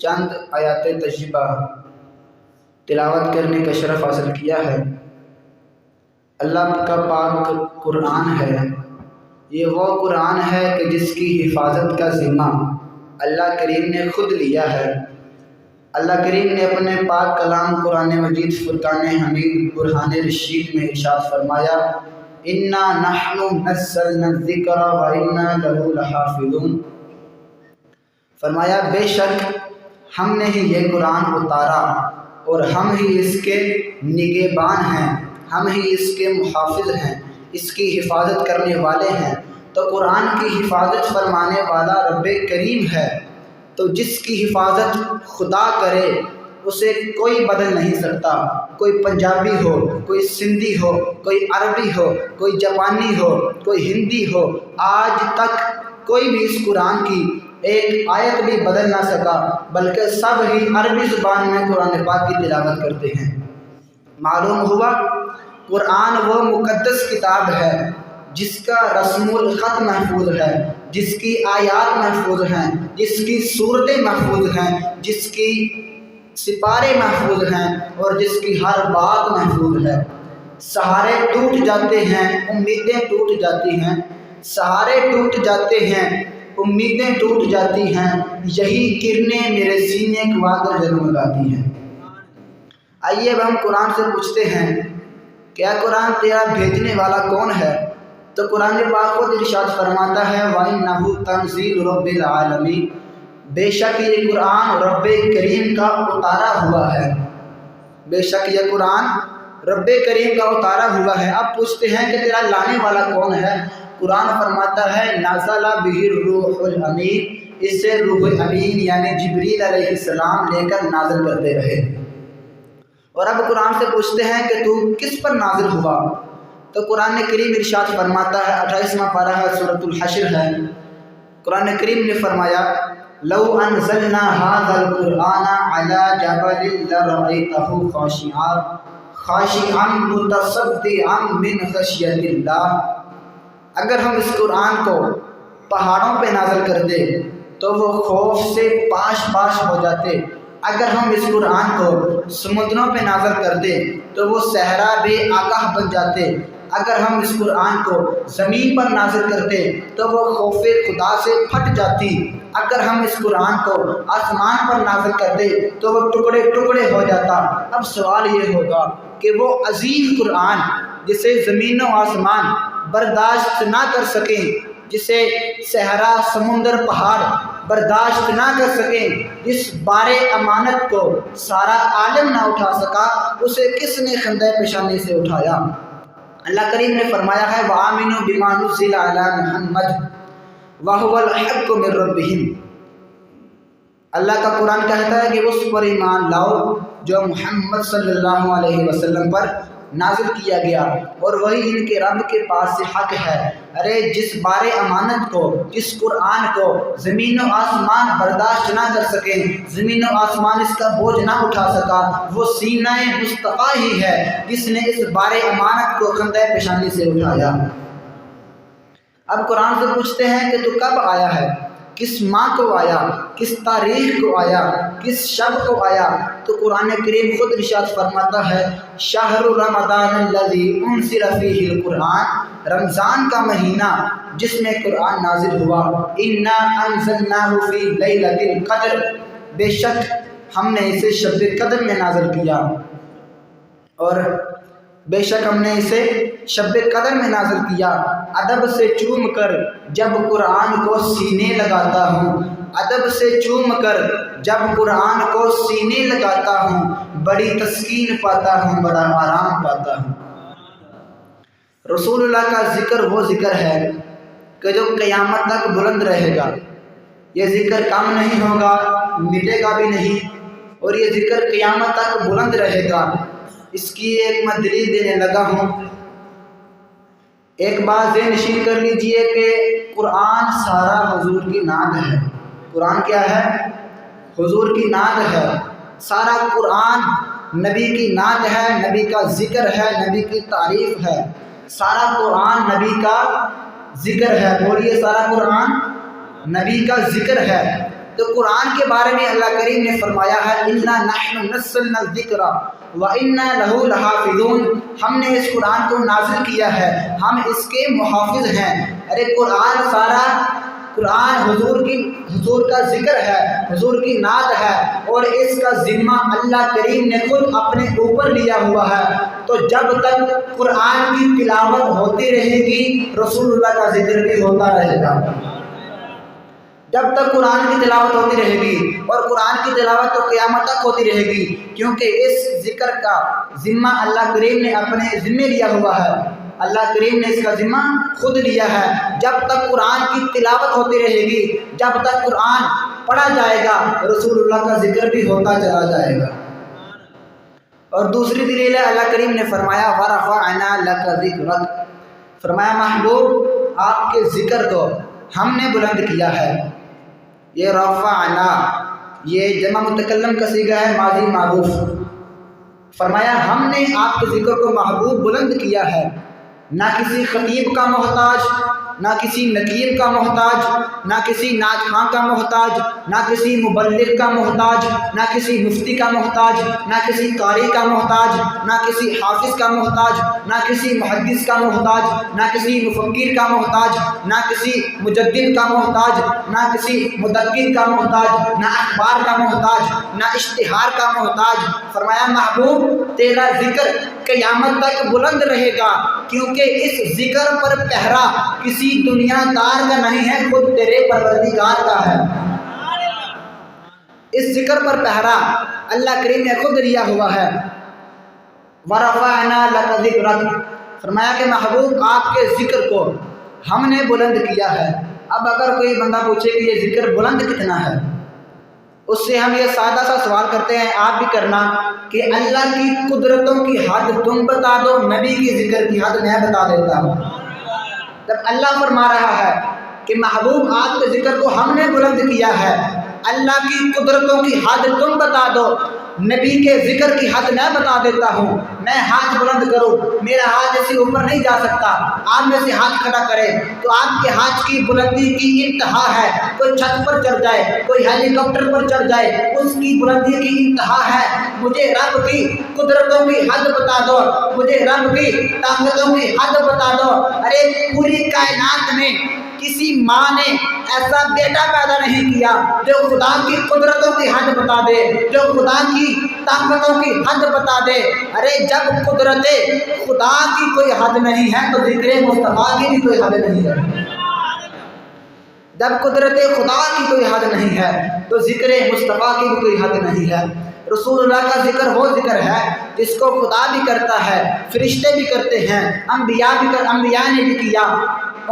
چند آیات طیبہ تلاوت کرنے کا شرف حاصل کیا ہے۔ اللہ کا پاک قرآن ہے، یہ وہ قرآن ہے کہ جس کی حفاظت کا ذمہ اللہ کریم نے خود لیا ہے۔ اللہ کریم نے اپنے پاک کلام قرآن مجید فرقان حمید برہان رشید میں ارشاد فرمایا، اِنَّا نَحْنُ نَزَّلْنَا الذِّكْرَ وَإِنَّا لَهُ لَحَافِظُونَ۔ فرمایا بے شک ہم نے ہی یہ قرآن اتارا اور ہم ہی اس کے نگہبان ہیں، ہم ہی اس کے محافظ ہیں، اس کی حفاظت کرنے والے ہیں۔ تو قرآن کی حفاظت فرمانے والا رب کریم ہے، تو جس کی حفاظت خدا کرے اسے کوئی بدل نہیں سکتا۔ کوئی پنجابی ہو، کوئی سندھی ہو، کوئی عربی ہو، کوئی جاپانی ہو، کوئی ہندی ہو، آج تک کوئی بھی اس قرآن کی ایک آیت بھی بدل نہ سکا، بلکہ سب ہی عربی زبان میں قرآن پاک کی تلاوت کرتے ہیں۔ معلوم ہوا قرآن وہ مقدس کتاب ہے جس کا رسم الخط محفوظ ہے، جس کی آیات محفوظ ہیں، جس کی صورتیں محفوظ ہیں، جس کی سپارے محفوظ ہیں اور جس کی ہر بات محفوظ ہے۔ سہارے ٹوٹ جاتے ہیں، امیدیں ٹوٹ جاتی ہیں، سہارے ٹوٹ جاتے ہیں، امیدیں ٹوٹ جاتی ہیں، یہی کرنیں میرے سینے کو آ کر جگمگاتی ہیں۔ آئیے اب ہم قرآن سے پوچھتے ہیں، کیا قرآن تیرا بھیجنے والا کون ہے؟ تو قرآن پاک خود ارشاد فرماتا ہے، وَإِنَّهُ تَنزِيلُ رَبِّ الْعَالَمِينَ، بے شک یہ قرآن رب کریم کا اتارا ہوا ہے، بے شک یہ قرآن رب کریم کا اتارا ہوا ہے۔ اب پوچھتے ہیں کہ تیرا لانے والا کون ہے؟ قرآن فرماتا ہے، نزل بہ الروح الامین، اس سے روح امین یعنی جبریل علیہ السلام لے کر نازل کرتے رہے۔ اور اب قرآن سے پوچھتے ہیں کہ تو کس پر نازل ہوا؟ تو قرآن کریم ارشاد فرماتا ہے، 28واں پارہ ہے، سورۃ الحشر ہے، قرآن کریم نے فرمایا، لو انزلنا هذا القرآن على جبل لرأيته خاشعا متصدعا من خشیۃ اللہ۔ اگر ہم اس قرآن کو پہاڑوں پہ نازل کر دے تو وہ خوف سے پاش پاش ہو جاتے، اگر ہم اس قرآن کو سمندروں پہ نازل کر دیں تو وہ صحرا بے آگاہ بن جاتے، اگر ہم اس قرآن کو زمین پر نازل کرتے تو وہ خوف خدا سے پھٹ جاتی، اگر ہم اس قرآن کو آسمان پر نازل کر دیں تو وہ ٹکڑے ٹکڑے ہو جاتا۔ اب سوال یہ ہوگا کہ وہ عظیم قرآن جسے زمین و آسمان برداشت نہ کر سکیں، جسے صحرا سمندر پہاڑ برداشت نہ کر سکیں، جس بار امانت کو سارا عالم نہ اٹھا سکا، اسے کس نے خندۂ پیشانی سے اٹھایا؟ اللہ کریم نے فرمایا ہے، وَآمِنُوا بِمَا نُزِّلَ عَلَىٰ مُحَمَّدٍ وَهُوَ الْحَقُّ مِن رَّبِّهِمْ۔ اللہ کا قرآن کہتا ہے کہ اس پر ایمان لاؤ جو محمد صلی اللہ علیہ وسلم پر نازل کیا گیا اور وہی ان کے رب کے پاس سے حق ہے۔ ارے جس بار امانت کو، جس قرآن کو زمین و آسمان برداشت نہ کر سکیں، زمین و آسمان اس کا بوجھ نہ اٹھا سکا، وہ سینہ مصطفیٰ ہی ہے جس نے اس بار امانت کو خندۂ پیشانی سے اٹھایا۔ اب قرآن سے پوچھتے ہیں کہ تو کب آیا ہے، کس ماہ کو آیا، کس تاریخ کو آیا، کس شب کو آیا؟ تو قرآن کریم خود ارشاد فرماتا ہے، شہر رمضان الذی انزل فیہ القرآن، رمضان کا مہینہ جس میں قرآن نازل ہوا، انا انزلناہ فی لیلۃ القدر، بے شک ہم نے اسے شب قدر میں نازل کیا، اور بے شک ہم نے اسے شب قدر میں نازل کیا۔ ادب سے چوم کر جب قرآن کو سینے لگاتا ہوں، ادب سے چوم کر جب قرآن کو سینے لگاتا ہوں، بڑی تسکین پاتا ہوں، بڑا آرام پاتا ہوں۔ رسول اللہ کا ذکر وہ ذکر ہے کہ جو قیامت تک بلند رہے گا، یہ ذکر کم نہیں ہوگا، مٹے گا بھی نہیں، اور یہ ذکر قیامت تک بلند رہے گا۔ اس کی ایک میں دلیل دینے لگا ہوں۔ ایک بات ذہن نشین کر لیجئے کہ قرآن سارا حضور کی نعت ہے۔ قرآن کیا ہے؟ حضور کی نعت ہے۔ سارا قرآن نبی کی نعت ہے، نبی کا ذکر ہے، نبی کی تعریف ہے۔ سارا قرآن نبی کا ذکر ہے، بولیے سارا قرآن نبی کا ذکر ہے۔ تو قرآن کے بارے میں اللہ کریم نے فرمایا ہے اِنَّا نَحْنُ نَزَّلْنَا الذِّكْرَ وَإِنَّا لَهُ لَحَافِظُونَ، ہم نے اس قرآن کو نازل کیا ہے، ہم اس کے محافظ ہیں۔ ارے قرآن حضور کا ذکر ہے، حضور کی نعت ہے، اور اس کا ذمہ اللہ کریم نے خود اپنے اوپر لیا ہوا ہے۔ تو جب تک قرآن کی تلاوت ہوتی رہے گی رسول اللہ کا ذکر بھی ہوتا رہے گا۔ جب تک قرآن کی تلاوت ہوتی رہے گی، اور قرآن کی تلاوت تو قیامت تک ہوتی رہے گی، کیونکہ اس ذکر کا ذمہ اللہ کریم نے اپنے ذمے لیا ہوا ہے، اللہ کریم نے اس کا ذمہ خود لیا ہے۔ جب تک قرآن کی تلاوت ہوتی رہے گی، جب تک قرآن پڑھا جائے گا، رسول اللہ کا ذکر بھی ہوتا چلا جائے گا۔ اور دوسری دلیل ہے اللہ کریم نے فرمایا وَرَفَعْنَا لَكَ ذِكْرَكَ، فرمایا محبوب آپ کے ذکر کو ہم نے بلند کیا ہے۔ یہ رفعنا یہ جمع متکلم کا صیغہ ہے ماضی معروف۔ فرمایا ہم نے آپ کے ذکر کو محبوب بلند کیا ہے، نہ کسی خطیب کا محتاج، نہ کسی نقیر کا محتاج، نہ کسی نعت خواں کا محتاج، نہ کسی مبلغ کا محتاج، نہ کسی مفتی کا محتاج، نہ کسی قاری کا محتاج، نہ کسی حافظ کا محتاج، نہ کسی محدث کا محتاج، نہ کسی مفکر کا محتاج، نہ کسی مجدد کا محتاج، نہ کسی مدکر کا محتاج، نہ اخبار کا محتاج، نہ اشتہار کا محتاج۔ فرمایا محبوب تیرا ذکر قیامت تک بلند رہے گا، کیونکہ اس ذکر پر پہرا کسی دنیا دار کا نہیں ہے، خود تیرے پروردگار کا ہے۔ اس ذکر پر پہرا اللہ کریم نے خود لیا ہوا ہے۔ وَرَفَعْنَا لَكَ ذِكْرَكَ، فرمایا کہ محبوب آپ کے ذکر کو ہم نے بلند کیا ہے۔ اب اگر کوئی بندہ پوچھے کہ یہ ذکر بلند کتنا ہے، اس سے ہم یہ سادہ سا سوال کرتے ہیں، آپ بھی کرنا، کہ اللہ کی قدرتوں کی حد تم بتا دو، نبی کی ذکر کی حد میں بتا دیتا ہوں۔ جب اللہ فرما رہا ہے کہ محبوب آپ کے ذکر کو ہم نے بلند کیا ہے، اللہ کی قدرتوں کی حد تم بتا دو، نبی کے ذکر کی حد میں بتا دیتا ہوں۔ میں ہاتھ بلند کروں، میرا ہاتھ ایسے اوپر نہیں جا سکتا، آپ میں سے ہاتھ کھڑا کرے تو آپ کے ہاتھ کی بلندی کی انتہا ہے، کوئی چھت پر چڑھ جائے، کوئی ہیلی کاپٹر پر چڑھ جائے، اس کی بلندی کی انتہا ہے۔ مجھے رب کی قدرتوں کی حد بتا دو، مجھے رب کی طاقتوں کی حد بتا دو۔ ارے پوری کائنات میں کسی ماں نے ایسا بیٹا پیدا نہیں کیا جو خدا کی قدرتوں کی حد بتا دے، جو خدا کی طاقتوں کی حد بتا دے۔ ارے جب قدرت خدا کی کوئی حد نہیں ہے تو ذکر مصطفیٰ کی بھی کوئی حد نہیں ہے۔ جب قدرت خدا کی کوئی حد نہیں ہے تو ذکر مصطفیٰ کی بھی کوئی حد نہیں ہے۔ رسول اللہ کا ذکر وہ ذکر ہے جس کو خدا بھی کرتا ہے، فرشتے بھی کرتے ہیں، انبیاء نے بھی کیا،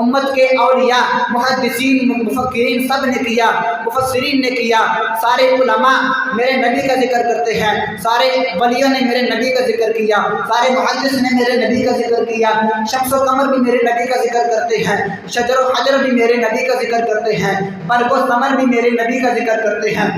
امت کے اولیاء، محدثین، مفکرین سب نے کیا، مفسرین نے کیا، سارے علماء میرے نبی کا ذکر کرتے ہیں، سارے ولیوں نے میرے نبی کا ذکر کیا، سارے محدث نے میرے نبی کا ذکر کیا، شمس و قمر بھی میرے نبی کا ذکر کرتے ہیں، شجر و حجر بھی میرے نبی کا ذکر کرتے ہیں، برگ و ثمر بھی میرے نبی کا ذکر کرتے ہیں۔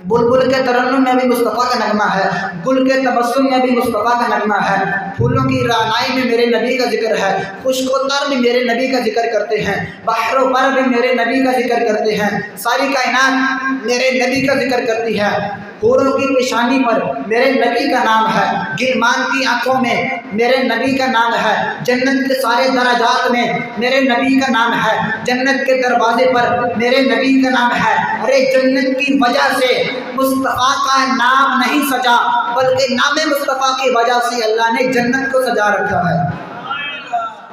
بلبل کے ترنم میں بھی مصطفیٰ کا نغمہ ہے، گل کے تبسم میں بھی مصطفیٰ کا نغمہ ہے، پھولوں کی رعنائی میں میرے نبی کا ذکر ہے، خشک و تر بھی میرے نبی کا ذکر کرتے ہیں، بحر و بر بھی میرے نبی کا ذکر کرتے ہیں، ساری کائنات میرے نبی کا ذکر کرتی ہے۔ حوروں کی پیشانی پر میرے نبی کا نام ہے، غلمان کی آنکھوں میں میرے نبی کا نام ہے، جنت کے سارے درجات میں میرے نبی کا نام ہے، جنت کے دروازے پر میرے نبی کا نام ہے۔ ارے جنت کی وجہ سے مصطفیٰ کا نام نہیں سجا، بلکہ نام مصطفیٰ کی وجہ سے اللہ نے جنت کو سجا رکھا ہے۔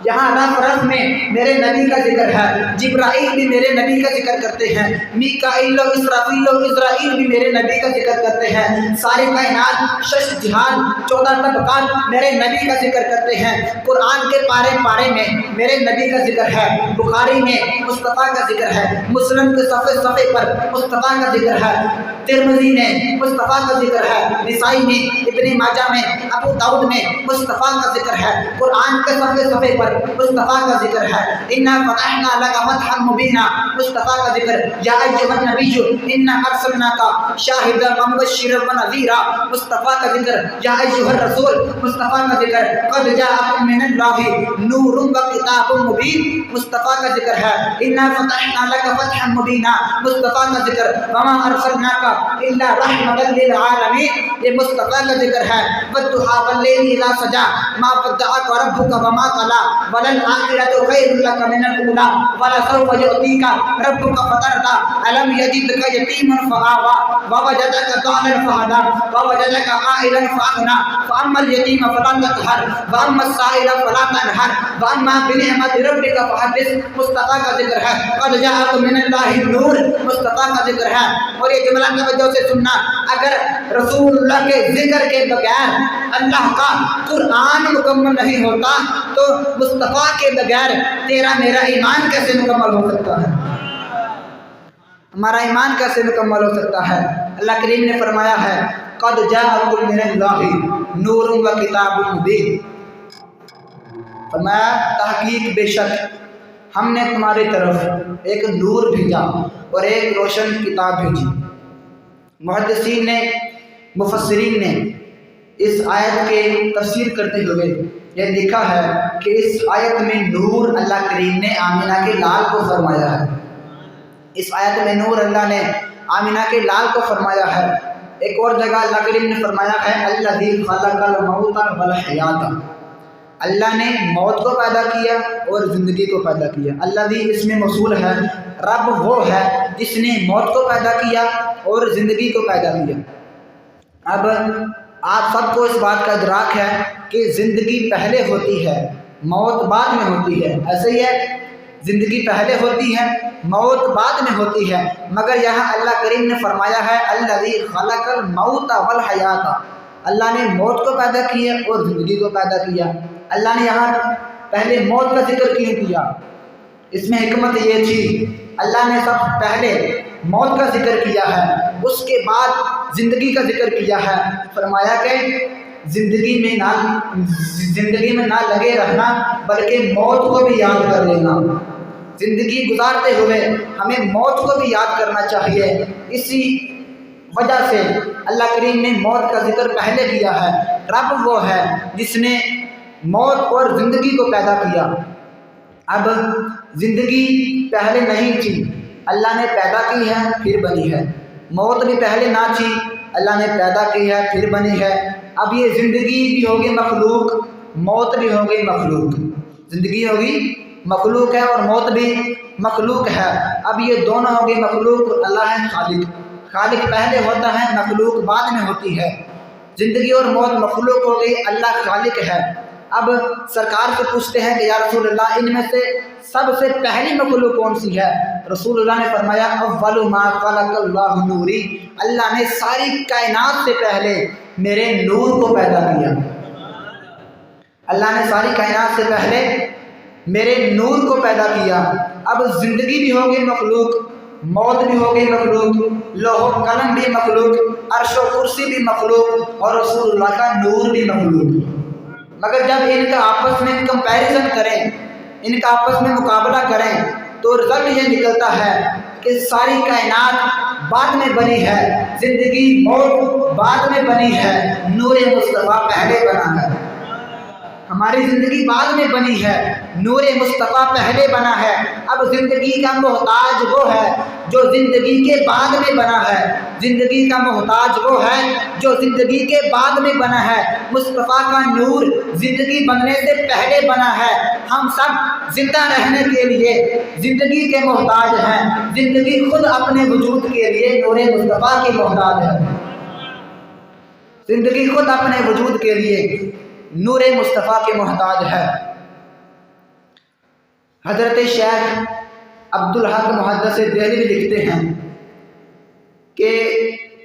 یہاں رف رف میں میرے نبی کا ذکر ہے، جبرائیل بھی میرے نبی کا ذکر کرتے ہیں، میکائیل و اسرافیل و اسرائیل بھی میرے نبی کا ذکر کرتے ہیں، ساری کائنات، شش جہان، 14 طبقات میرے نبی کا ذکر کرتے ہیں۔ قرآن کے پارے پارے میں میرے نبی کا ذکر ہے، بخاری میں مصطفیٰ کا ذکر ہے، مسلم کے صفحے صفحے پر مصطفیٰ کا ذکر ہے، ترمذی میں مصطفیٰ کا ذکر ہے، نسائی میں، ابن ماجہ میں، ابو داؤد میں مصطفیٰ کا ذکر ہے۔ قرآن کے صفحے صفحے پر مصطفیٰ کا ذکر ہے، انا فتحنا لک فتحا مبینا مصطفیٰ کا ذکر، یا ایھا النبی انا ارسلناک شاہدا ومبشرا ونذیرا مصطفیٰ کا ذکر، یا ایھا الرسول مصطفیٰ کا ذکر، قد جاءکم من اللہ نور وکتاب مبین مصطفیٰ کا ذکر ہے، انا فتحنا لک فتحا مبینا مصطفیٰ کا ذکر، وما ارسلناک الا رحمتا للعالمین یہ مصطفیٰ کا ذکر ہے، والضحیٰ واللیل اذا سجی ما ودعک ربک وما قلی وللآخرۃ خیر لک من الاولی ولسوف یؤتیک ربک فترضی الم یجدک یتیما فآوی ووجدک ضالا فہدی ووجدک عائلا فأغنی فأما الیتیم فلا تقہر واما السائل فلا تنہر واما بنعمت ربک فحدث مصطفیٰ کا ذکر ہے، قد جاءکم من اللہ نور مصطفیٰ کا ذکر ہے۔ اور یہ جملہ توجہ سے سننا، اگر رسول اللہ کے ذکر کے بغیر اللہ کا قرآن مکمل نہیں ہوتا تو مصطفیٰ کے بغیر تیرا میرا ایمان کیسے مکمل ہو سکتا ہے؟ ہمارا ایمان کیسے مکمل ہو سکتا ہے؟ اللہ کریم نے فرمایا ہے قد جاءکم من اللہ نور و کتاب مبین، فرمایا تحقیق بے شک ہم نے تمہاری طرف ایک نور بھیجا اور ایک روشن کتاب بھیجی۔ محدثین نے مفسرین نے اس آیت کے تفسیر کرتے ہوئے یہ لکھا ہے کہ اس آیت میں نور اللہ کریم نے آمینہ کے لال کو فرمایا ہے، اس آیت میں نور اللہ نے آمینہ کے لال کو فرمایا ہے۔ ایک اور جگہ اللہ کریم نے فرمایا ہے الذی خلق الموت والحیات، اللہ نے موت کو پیدا کیا اور زندگی کو پیدا کیا۔ الذی اس میں موصول ہے، رب وہ ہے جس نے موت کو پیدا کیا اور زندگی کو پیدا کیا۔ اب آپ سب کو اس بات کا ادراک ہے کہ زندگی پہلے ہوتی ہے موت بعد میں ہوتی ہے، ایسے ہی ہے، زندگی پہلے ہوتی ہے موت بعد میں ہوتی ہے، مگر یہاں اللہ کریم نے فرمایا ہے الذی خلق الموت والحیات، اللہ نے موت کو پیدا کیا اور زندگی کو پیدا کیا۔ اللہ نے یہاں پہلے موت کا ذکر کیوں کیا؟ اس میں حکمت یہ تھی، اللہ نے سب پہلے موت کا ذکر کیا ہے، اس کے بعد زندگی کا ذکر کیا ہے۔ فرمایا کہ زندگی میں نہ لگے رہنا بلکہ موت کو بھی یاد کر لینا، زندگی گزارتے ہوئے ہمیں موت کو بھی یاد کرنا چاہیے۔ اسی وجہ سے اللہ کریم نے موت کا ذکر پہلے کیا ہے۔ رب وہ ہے جس نے موت اور زندگی کو پیدا کیا۔ اب زندگی پہلے نہیں تھی، اللہ نے پیدا کی ہے پھر بنی ہے، موت بھی پہلے نہ تھی، اللہ نے پیدا کی ہے پھر بنی ہے۔ اب یہ زندگی بھی ہوگی مخلوق، موت بھی ہوگی مخلوق، زندگی ہوگی مخلوق ہے اور موت بھی مخلوق ہے۔ اب یہ دونوں ہوگی مخلوق، اللہ ہے خالق، خالق پہلے ہوتا ہے مخلوق بعد میں ہوتی ہے۔ زندگی اور موت مخلوق ہو گئی، اللہ خالق ہے۔ اب سرکار سے پوچھتے ہیں کہ یا رسول اللہ ان میں سے سب سے پہلی مخلوق کون سی ہے؟ رسول اللہ نے فرمایا اول ما خلق اللہ نوری، اللہ نے ساری کائنات سے پہلے میرے نور کو پیدا کیا، اللہ نے ساری کائنات سے پہلے میرے نور کو پیدا کیا۔ اب زندگی بھی ہوگی مخلوق، موت بھی ہوگی مخلوق، لوح و قلم بھی مخلوق، عرش و کرسی بھی مخلوق اور رسول اللہ کا نور بھی مخلوق۔ مگر جب ان کا آپس میں کمپیریزن کریں، ان کا آپس میں مقابلہ کریں تو رزلٹ یہ نکلتا ہے کہ ساری کائنات بعد میں بنی ہے، زندگی موت بعد میں بنی ہے، نور مصطفیٰ پہلے بنا ہے۔ ہماری زندگی بعد میں بنی ہے، نور مصطفیٰ پہلے بنا ہے۔ اب زندگی کا محتاج وہ ہے جو زندگی کے بعد میں بنا ہے، زندگی کا محتاج وہ ہے جو زندگی کے بعد میں بنا ہے۔ مصطفیٰ کا نور زندگی بننے سے پہلے بنا ہے۔ ہم سب زندہ رہنے کے لیے زندگی کے محتاج ہیں، زندگی خود اپنے وجود کے لیے نور مصطفیٰ کی محتاج ہے، زندگی خود اپنے وجود کے لیے نور مصطفیٰ کے محتاج ہے۔ حضرت شیخ عبدالحق محدث دہلوی لکھتے ہیں کہ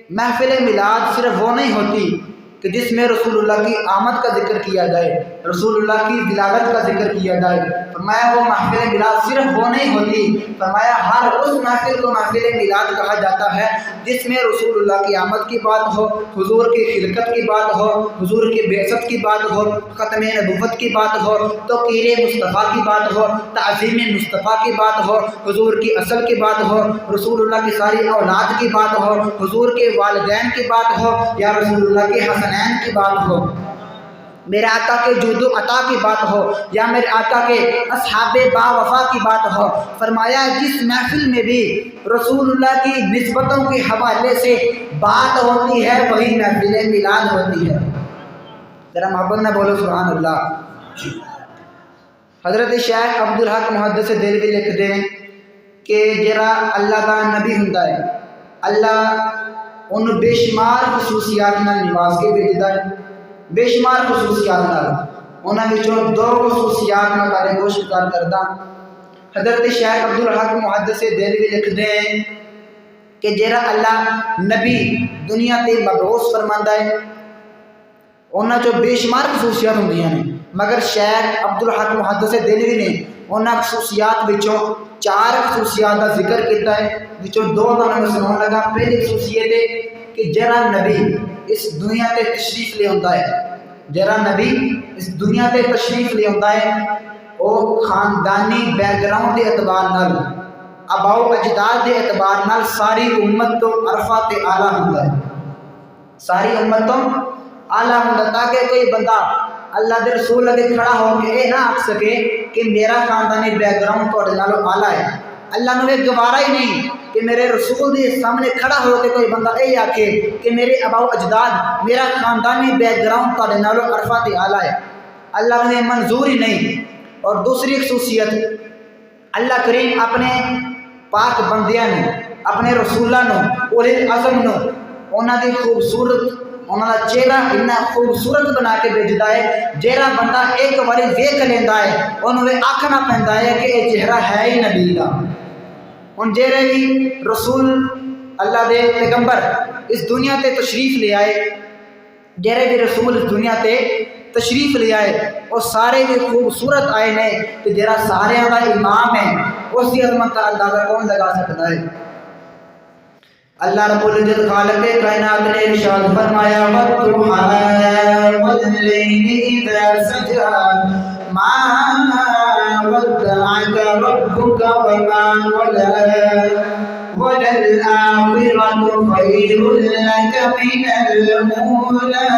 محفل میلاد صرف وہ نہیں ہوتی کہ جس میں رسول اللہ کی آمد کا ذکر کیا جائے، رسول اللہ کی ولادت کا ذکر کیا جائے۔ فرمایا وہ محفل میلاد صرف وہ نہیں ہوتی، فرمایا ہر اس محفل کو محفل میلاد کہا جاتا ہے جس میں رسول اللہ کی آمد کی بات ہو، حضور کی خلقت کی بات ہو، حضور کی بعثت کی بات ہو، ختم نبوت کی بات ہو، توقیر مصطفیٰ کی بات ہو، تعظیم مصطفیٰ کی بات ہو، حضور کی اصل کی بات ہو، رسول اللہ کی ساری اولاد کی بات ہو، حضور کے والدین کی بات ہو، یا رسول اللہ کے حسنین کی بات ہو، میرے آقا کے جود و عطا کی بات ہو، یا میرے آقا کے اصحاب با وفا کی بات ہو۔ فرمایا جس محفل میں بھی رسول اللہ کی نسبتوں کے حوالے سے بات ہوتی ہے وہی محفل میلاد ہوتی ہے۔ ذرا محبت نہ بولو سبحان اللہ۔ حضرت شیخ عبدالحق محدث دہلوی لکھتے ہیں کہ جرا اللہ کا نبی ہوندا ہے، اللہ ان بے شمار خصوصیات نال نواز کے بھیجدا ہے، بے شمار خصوصیات نال، انہاں وچوں دو خصوصیات میں بارے گوشتگار کردا۔ حضرت شیخ عبدالحق محدث دہلوی لکھتے ہیں کہ جرا اللہ نبی دنیا تے مبعوث فرماندا ہے انہاں چوں بے شمار خصوصیات ہوندیاں نے، مگر شیخ عبدالحق محدث دہلوی نے انہاں خصوصیات وچوں 4 خصوصیات کا ذکر کیتا ہے، وچوں 2 تانوں میں سناؤں لگا۔ پہلی خصوصیت ہے کہ جرا نبی اس دنیا تے تشریف لے آندا ہے، جرا نبی اس دنیا تے تشریف لے آندا ہے او خاندانی بیک گراؤنڈ دے اعتبار نال، آباؤ اجداد دے اعتبار نال ساری امت تو عرفہ تے اعلیٰ ہوندا ہے، ساری امت تو اعلیٰ ہوندا، تاکہ کوئی بندہ اللہ دے رسول اگے کھڑا ہو کے یہ نہ آکھ سکے کہ میرا خاندانی بیک گراؤنڈ تہاڈے نالوں اعلیٰ ہے۔ اللہ نے گوارا ہی نہیں کہ میرے رسول کے سامنے کھڑا ہو کے کوئی بندہ یہ آکھے کہ میرے آباؤ اجداد میرا خاندانی بیک گراؤنڈ تہاڈے نالوں عرفہ تے اعلیٰ ہے، اللہ نے منظور ہی نہیں۔ اور دوسری خصوصیت، اللہ کریم اپنے پاک بندیاں نے، اپنے رسولاں نو، اولے العزم نو، انہاں دی خوبصورت، انہاں دا چہرہ اتنا خوبصورت بنا کے بھیجدا ہے جہرا بندہ ایک باری ویکھ لیندا ہے انہوں نے آکھنا پیندا ہے کہ یہ چہرہ ہے ہی نبی دا۔ ہن جہرے بھی رسول اللہ دے پیغمبر اس دنیا تے تشریف لے آئے، جہرے بھی رسول اس دنیا تے تشریف لے آئے وہ سارے بھی خوبصورت آئے نے، کہ جہرا سارے دا امام ہے اس کی عظمت کا اندازہ کون لگا سکتا ہے؟ اللہ رب العزت خالق کائنات نے ارشاد فرمایا وَالضُّحَىٰ وَاللَّيْلِ إِذَا سَجَىٰ مَا وَدَّعَكَ رَبُّكَ وَمَا قَلَىٰ وَلَلْآخِرَةُ خَيْرٌ لَّكَ مِنَ الْأُولَىٰ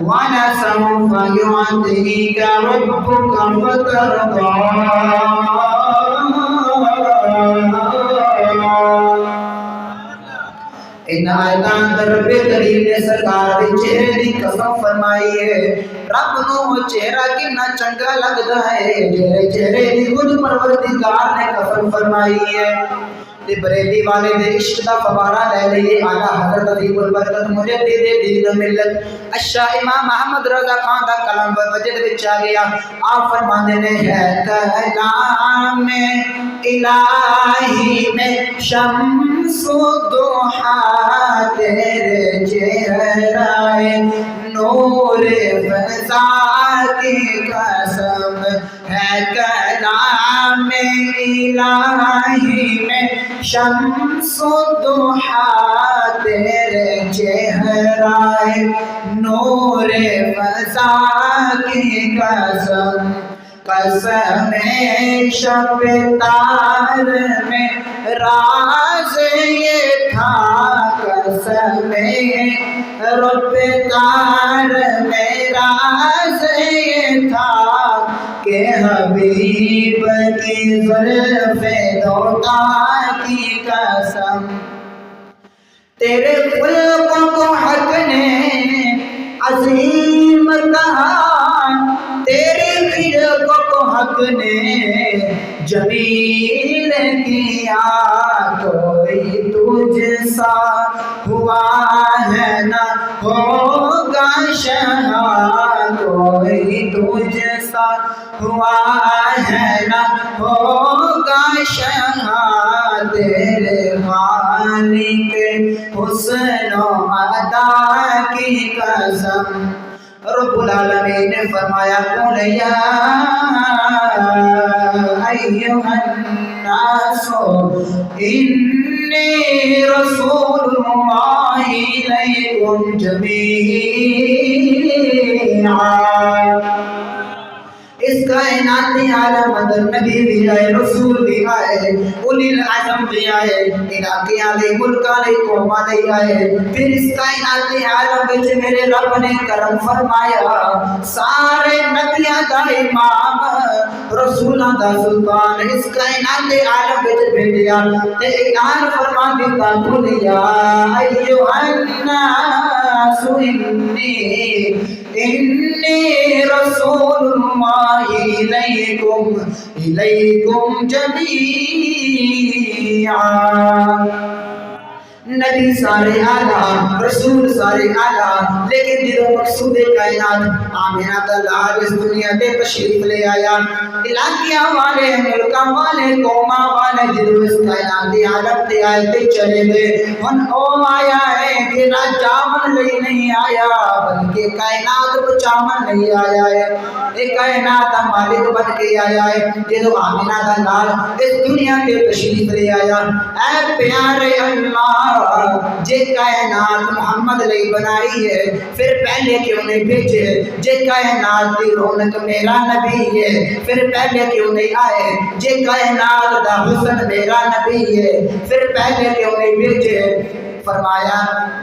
وَلَسَوْفَ يُعْطِيكَ رَبُّكَ فَتَرْضَىٰ۔ ان آیتاں در رب کریم نے سرکار دے چہرے دی قسم فرمائی ہے، رب نو چہرہ کتنا چنگا لگدا ہے، جہرے چہرے دی خود پروردگار نے قسم فرمائی ہے۔ تے بریلی والے دے عشق دا فوارہ لے لئیے اعلیٰ حضرت عظیم البرکت مجدد دین و ملت الشاہ امام محمد رضا خان دا کلام وجد وچ آ گیا۔ آپ فرماندے نے ہے کلام الہی میں شمس و ضحیٰ تیرے چہرہ نور فضا کی قسم ہے، کلام الہی میں شمس و ضحیٰ تیرے چہرہ نور فضا کی قسم، قسم شب تار میں راز یہ تھا، قسم رب تار میں راز یہ تھا کہ حبیب کی زلف دوتا کی قسم، تیرے خلقوں کو حق نے عظیم کہا، تیرے خلقوں کو حق نے جمیل کیا، کوئی تجھ سا ہوا ہے نہ ہوگا شہاں، کوئی تجھ سا ہوا ہے نہ ہوگا شہاں، تیرے خالق حسن و ادا کی قسم رب العالمین نے فرمایا قل یا ایھا الناس انی رسول اللہ الیکم جمیعا۔ اس کائناتی عالم اندر نبی بھی آئے، رسول بھی آئے، اولی العزم بھی آئے، علاقے آلے ملک آلے قوم آلے آئے۔ پھر اس کائناتی عالم بچ میرے رب نے کرم فرمایا، سارے نبیاں دا امام رسولاں دا سلطان اس کائناتی عالم بچ بھیجیا تے اعلان فرما دیتا قل یا ایھا الناس انی رسول اللہ الیکم جمیعا۔ نبی سارے آلہ، رسول سارے آلہ، لیکن جدو مقصود کائنات آمینہ دا لال اس دنیا دے تشریف لے آیا، علاقیاں والے، ملکاں والے، قوماں والے جدو اس کائنات دی عالم تے آئے تے چلے گئے، ہن او آیا ہے کہ نہ جامن لئی نہیں آیا بلکہ کائنات بچامن نہیں آیا ہے، ایک کائنات دا مالک بن کے آیا ہے۔ جدو آمینہ دا لال اس دنیا تے تشریف لے آیا، اے پیارے اللہ جے کائنات محمد لئی بنائی ہے پھر پہلے کیوں نہیں بھیجے؟ جے کائنات دی رونق میرا نبی ہے پھر پہلے کیوں نہیں آئے؟ جے کائنات دا حسن میرا نبی ہے پھر پہلے کیوں نہیں بھیجے؟ فرمایا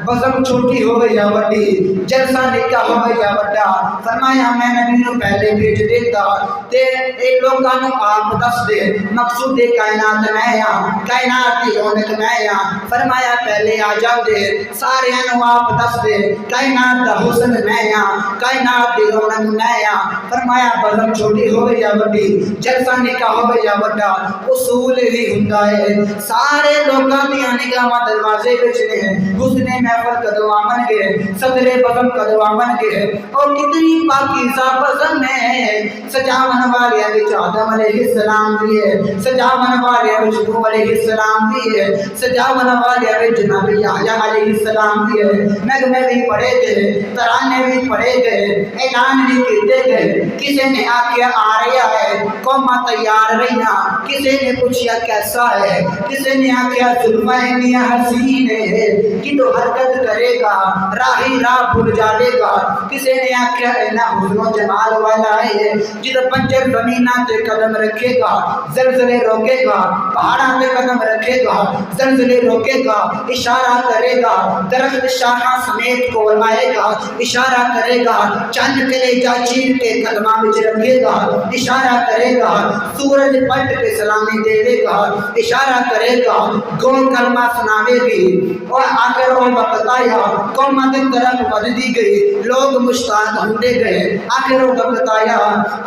بزم چھوٹی ہو گئی یا وڈی، جلسہ نکاح ہو گئی یا وڈا، فرمایا میں نبی نو پہلے بھیج دیتا تے اے لوگاں نو آپ دس دے مقصود کائنات میں ہاں، کائنات دی رونق میں ہاں، فرمایا پہلے آ جاؤ دے سارے نو آپ دس دے کائنات دا حسن میں ہاں، کائنات دی رونق میں ہاں۔ فرمایا بزم چھوٹی ہو گئی یا وڈی، جلسہ نکاح ہو گئی یا وڈا، اصول ہی ہوندا ہے سارے لوگاں دی نگاہاں دروازے وچ حسن محفل کدو آمن گے، صدر بزم کدو آمن گے، اور کتنی پاکیزہ بزم ہے۔ سجاون والے وچ آدم علیہ السلام بھی ہے، سجاون والے وچ نوح علیہ السلام بھی ہے، سجاون والے وچ جناب یحییٰ علیہ السلام بھی ہے۔ نغمے بھی پڑھے گئے، ترانے بھی پڑھے گئے، اعلان بھی کیتے گئے۔ کسی نے آکھیا آ رہا ہے، قوماں تیار رہیاں، کسی نے پوچھیا کیسا ہے، کسی نے آکھیا زلفاں انیاں حسین ہے، کدو حرکت کرے گا راہی راہ بھول جاوے گا، کسی نے آکھیا اینا حسن و جمال والا ہے جدو پنجر زمیناں تے قدم رکھے گا زلزلے روکے گا، پہاڑاں تے قدم رکھے گا زلزلے روکے گا، اشارہ کرے گا درخت شاخاں سمیت کول آئے گا، اشارہ کرے گا چند کلیجہ چیر کے قدماں وچ رکھے گا، اشارہ کرے گا سورج پلٹ کے سلامی دے گا، اشارہ کرے گا گول کلمہ سناوے گی، اور آخر وہ وقت آیا قوماں دی طرف ودی گئی، لوگ مشتاق ہوندے گئے، آخر وہ وقت آیا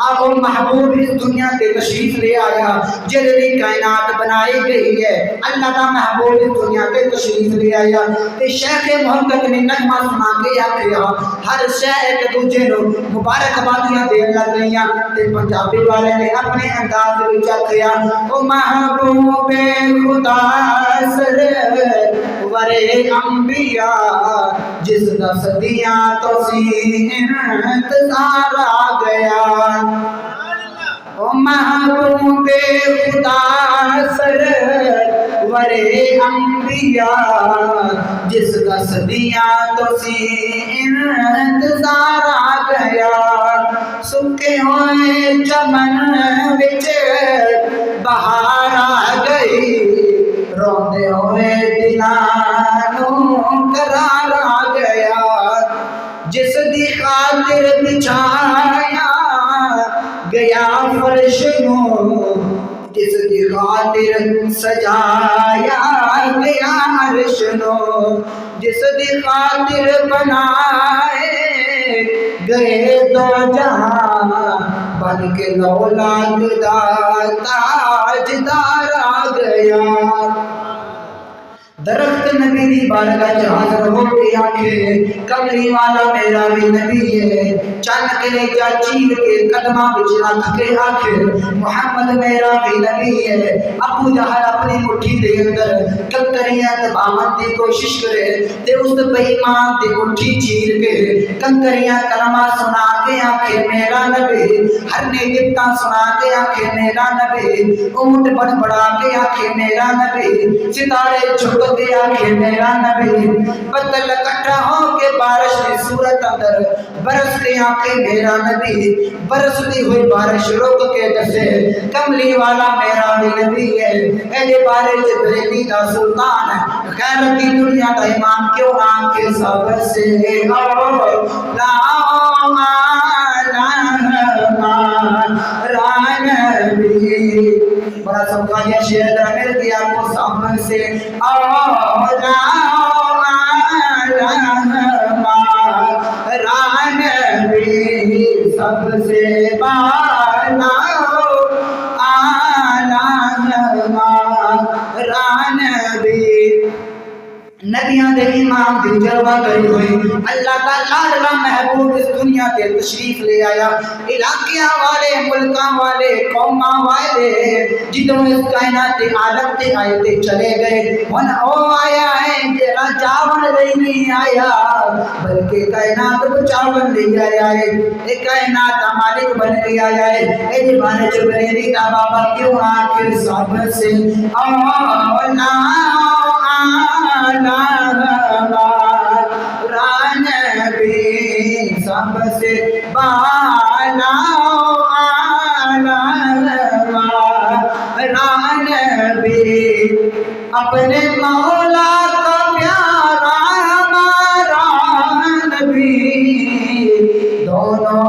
آپ محبوب اس دنیا تے تشریف لے آیا جدی کائنات بنائی گئی ہے، اللہ دا محبوب اس دنیا تے تشریف لے آیا تے شیخ محقق نے نغمہ سنا کے آکھیا ہر شے ایک دوجے نو مبارکبادیاں دین لگ گئیاں تے پنجابی والے نے اپنے انداز وچ آکھیا او محبوب خدا ورے انبیاء جس دا صدیاں تو سی انتظار آ گیا، او محبوب خدا ورے انبیاء جس دا صدیاں تو سی انتظار آ گیا، سکے ہوئے چمن وچ بہار آ گئی، روندے ہوئے دلانوں قرار آ گیا، جس دی خاطر بچھایا گیا فرش نو، جس دی خاطر سجایا گیا عرش نو، جس دی خاطر بنائے گئے دو جہاں، بن کے لولاک دا تاجدار آ گیا، درخت نبی دی بارگاہ چ حاضر ہو کے آکھے کملی والا میرا بھی نبی ہے، چن کے جا چیر کے قدماں وچ رکھ کے آکھے محمد میرا بھی نبی ہے۔ ابو جہل اپنی مٹھی دے اندر کنکریاں دباون دی کوشش کرے تے اس بے ایمان دی مٹھی چیر کے کنکریاں کلمہ سنا کے آکھے میرا نبی، ہر نے گتاں سنا کے آکھے میرا نبی، اونٹ بن بڑا کے آکھے میرا نبی، ستارے جھک کے آکھے میرا نبی، بدل اکٹھا ہو کے بارش کی صورت اندر برس کے آکھے میرا نبی، برستی ہوئی بارش رک کے دسے کملی والا میرا بھی نبی ہے۔ اے بارے جبریلی دا سلطان ہے، غیرت کی دنیا دا امام کیوں آنکھے سب سے لا رانبی بڑا سبقہ یہ شہر مل گیا کو سب سے اولا رانبی سب سے بالا رانبی نبیاں دے امام دی جلوہ گئی ہوئی اللہ کا لاڈلا محبوب اس دنیا کے تشریف لے آیا، علاقیاں والے ملکاں والے قوماں والے جدوں اس کائنات عالم تے آئے تے چلے گئے، ہن او آیا ہے جڑا جاون لئی نہیں آیا بلکہ کائنات بچاون لئی آیا ہے، اے کائنات دا مالک بن کے آیا ہے۔ اے دیوانے جبریلی دا بابا کیوں آخر سب سے اولا رانبی سب سے بالا رانبی اپنے مولا کا پیارا ہمارا نبی، دونوں